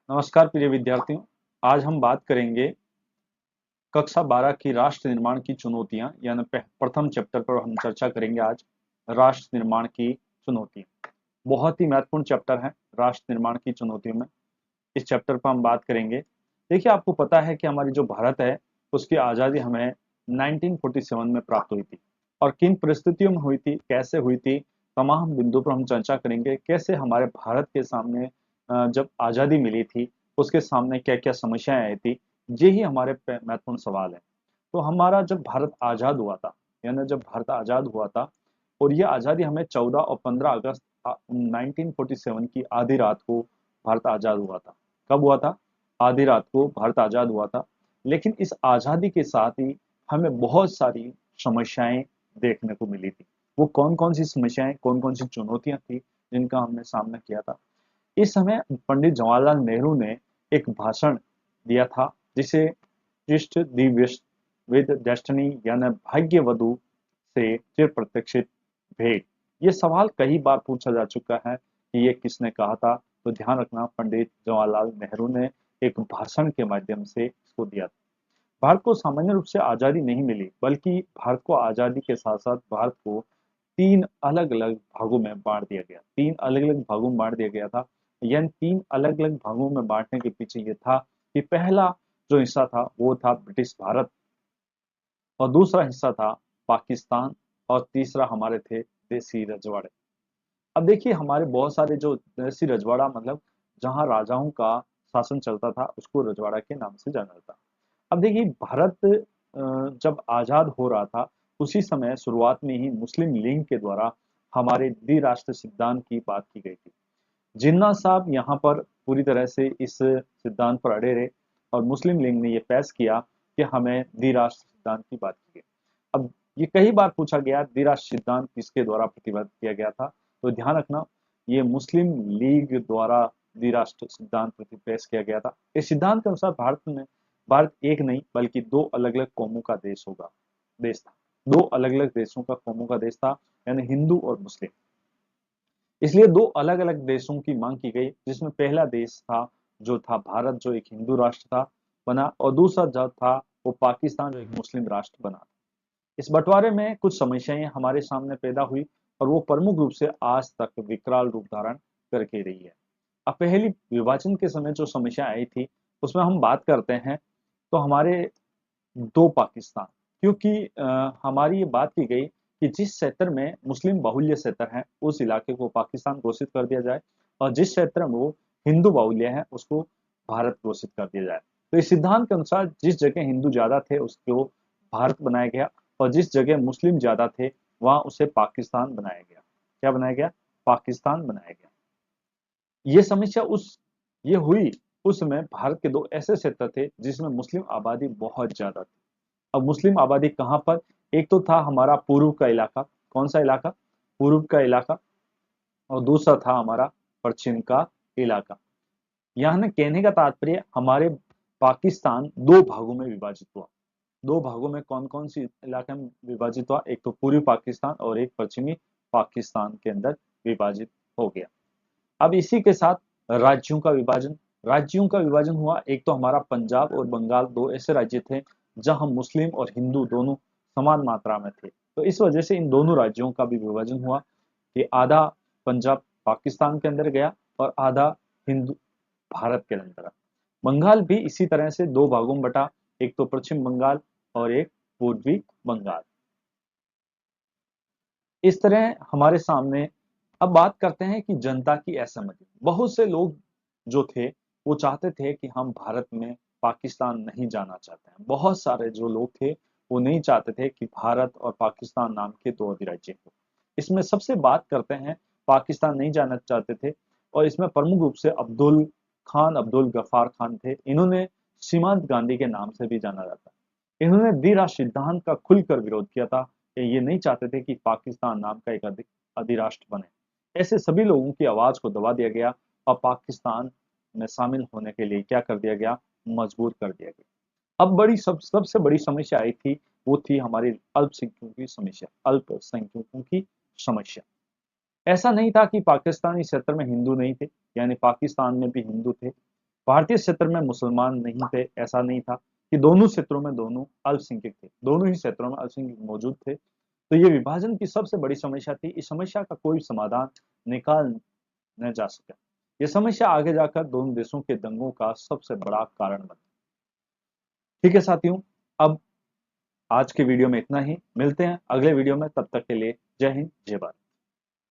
नमस्कार प्रिय विद्यार्थियों। आज हम बात करेंगे कक्षा 12 की राष्ट्र निर्माण की चुनौतियां यानी प्रथम चैप्टर पर हम चर्चा करेंगे। आज राष्ट्र निर्माण की चुनौतियां बहुत ही महत्वपूर्ण चैप्टर है। राष्ट्र निर्माण की चुनौतियों में इस चैप्टर पर हम बात करेंगे। देखिए, आपको पता है कि हमारी जो भारत है उसकी आज़ादी हमें 1947 में प्राप्त हुई थी और किन परिस्थितियों में हुई थी, कैसे हुई थी, तमाम बिंदु पर हम चर्चा करेंगे। कैसे हमारे भारत के सामने जब आज़ादी मिली थी उसके सामने क्या क्या समस्याएं आई थी, यही हमारे महत्वपूर्ण सवाल है। तो हमारा जब भारत आज़ाद हुआ था, यानी जब भारत आज़ाद हुआ था और ये आज़ादी हमें 14 और 15 अगस्त 1947 की आधी रात को भारत आज़ाद हुआ था। कब हुआ था? आधी रात को भारत आज़ाद हुआ था। लेकिन इस आज़ादी के साथ ही हमें बहुत सारी समस्याएं देखने को मिली थी। वो कौन कौन सी समस्याएं, कौन कौन सी चुनौतियां थी जिनका हमने सामना किया था। इस समय पंडित जवाहरलाल नेहरू ने एक भाषण दिया था जिसे पृष्ठ दिव्य विद डेस्टिनी यानी भाग्य वधु से चिर प्रतीक्षित भेंट। ये सवाल कई बार पूछा जा चुका है कि ये किसने कहा था। तो ध्यान रखना, पंडित जवाहरलाल नेहरू ने एक भाषण के माध्यम से इसको दिया था। भारत को सामान्य रूप से आज़ादी नहीं मिली, बल्कि भारत को आज़ादी के साथ साथ भारत को तीन अलग अलग भागों में बांट दिया गया। तीन अलग अलग भागों में बांट दिया गया था। यानी तीन अलग अलग भागों में बांटने के पीछे ये था कि पहला जो हिस्सा था वो था ब्रिटिश भारत, और दूसरा हिस्सा था पाकिस्तान, और तीसरा हमारे थे देसी रजवाड़े। अब देखिए, हमारे बहुत सारे जो देसी रजवाड़ा मतलब जहाँ राजाओं का शासन चलता था उसको रजवाड़ा के नाम से जाना जाता। अब देखिए, भारत जब आजाद हो रहा था उसी समय शुरुआत में ही मुस्लिम लीग के द्वारा हमारे द्विराष्ट्र सिद्धांत की बात की गई थी। जिन्ना साहब यहाँ पर पूरी तरह से इस सिद्धांत पर अड़े रहे और मुस्लिम लीग ने यह पेश किया कि हमें द्विराष्ट्र सिद्धांत की बात की गई। अब ये कई बार पूछा गया द्विराष्ट्र सिद्धांत किसके द्वारा प्रतिबद्ध किया गया था। तो ध्यान रखना, ये मुस्लिम लीग द्वारा द्विराष्ट्र सिद्धांत पेश किया गया था। इस सिद्धांत के अनुसार भारत एक नहीं बल्कि दो अलग अलग कौमों का देश था। दो अलग अलग देशों का कौमों का देश था, यानी हिंदू और मुस्लिम। इसलिए दो अलग अलग देशों की मांग की गई, जिसमें पहला देश था जो था भारत, जो एक हिंदू राष्ट्र था बना, और दूसरा जो था वो पाकिस्तान, जो एक मुस्लिम राष्ट्र बना। इस बंटवारे में कुछ समस्याएं हमारे सामने पैदा हुई और वो प्रमुख रूप से आज तक विकराल रूप धारण करके रही है। अब पहली विभाजन के समय जो समस्या आई थी उसमें हम बात करते हैं तो हमारे दो पाकिस्तान, क्योंकि हमारी ये बात की गई कि जिस क्षेत्र में मुस्लिम बाहुल्य क्षेत्र है उस इलाके को पाकिस्तान घोषित कर दिया जाए, और जिस क्षेत्र में वो हिंदू बाहुल्य है उसको भारत घोषित कर दिया जाए। तो इस सिद्धांत के अनुसार जिस जगह हिंदू ज्यादा थे उसको भारत बनाया गया, और जिस जगह मुस्लिम ज्यादा थे वहां उसे पाकिस्तान बनाया गया। क्या बनाया गया? पाकिस्तान बनाया गया। ये समस्या ये हुई उस समय भारत के दो ऐसे क्षेत्र थे जिसमें मुस्लिम आबादी बहुत ज्यादा थी। अब मुस्लिम आबादी कहाँ पर? एक तो था हमारा पूर्व का इलाका। कौन सा इलाका? पूर्व का इलाका। और दूसरा था हमारा पश्चिम का इलाका। यहाँ कहने का तात्पर्य हमारे पाकिस्तान दो भागों में विभाजित हुआ। दो भागों में कौन कौन सी इलाके में विभाजित हुआ? एक तो पूर्वी पाकिस्तान और एक पश्चिमी पाकिस्तान के अंदर विभाजित हो गया। अब इसी के साथ राज्यों का विभाजन हुआ। एक तो हमारा पंजाब और बंगाल, दो ऐसे राज्य थे जहां मुस्लिम और हिंदू दोनों समान मात्रा में थे। तो इस वजह से इन दोनों राज्यों का भी विभाजन हुआ कि आधा पंजाब पाकिस्तान के अंदर गया और आधा हिंदू भारत के अंदर। बंगाल भी इसी तरह से दो भागों में बटा, एक तो पश्चिम बंगाल और एक पूर्वी बंगाल। इस तरह हमारे सामने अब बात करते हैं कि जनता की असहमति। बहुत से लोग जो थे वो चाहते थे कि हम भारत में पाकिस्तान नहीं जाना चाहते हैं। बहुत सारे जो लोग थे वो नहीं चाहते थे कि भारत और पाकिस्तान नाम के दो अधिराज्य हो। इसमें सबसे बात करते हैं, पाकिस्तान नहीं जाना चाहते थे और इसमें प्रमुख रूप से अब्दुल गफ्फार खान थे। इन्होंने सीमांत गांधी के नाम से भी जाना जाता है। इन्होंने द्विराष्ट्र सिद्धांत का खुलकर विरोध किया था। ये नहीं चाहते थे कि पाकिस्तान नाम का एक अधिराष्ट्र बने। ऐसे सभी लोगों की आवाज को दबा दिया गया और पाकिस्तान में शामिल होने के लिए क्या कर दिया गया? मजबूर कर दिया गया। अब सबसे बड़ी समस्या आई थी, वो थी हमारी अल्पसंख्यकों की समस्या। ऐसा नहीं था कि पाकिस्तानी क्षेत्र में हिंदू नहीं थे, यानी पाकिस्तान में भी हिंदू थे, भारतीय क्षेत्र में मुसलमान नहीं थे, ऐसा नहीं था कि दोनों क्षेत्रों में दोनों अल्पसंख्यक थे, दोनों ही क्षेत्रों में अल्पसंख्यक मौजूद थे। तो ये विभाजन की सबसे बड़ी समस्या थी। इस समस्या का कोई समाधान निकाल न जा सका। ये समस्या आगे जाकर दोनों देशों के दंगों का सबसे बड़ा कारण बनी। ठीक है साथियों, अब आज के वीडियो में इतना ही। मिलते हैं अगले वीडियो में, तब तक के लिए जय हिंद जय भारत।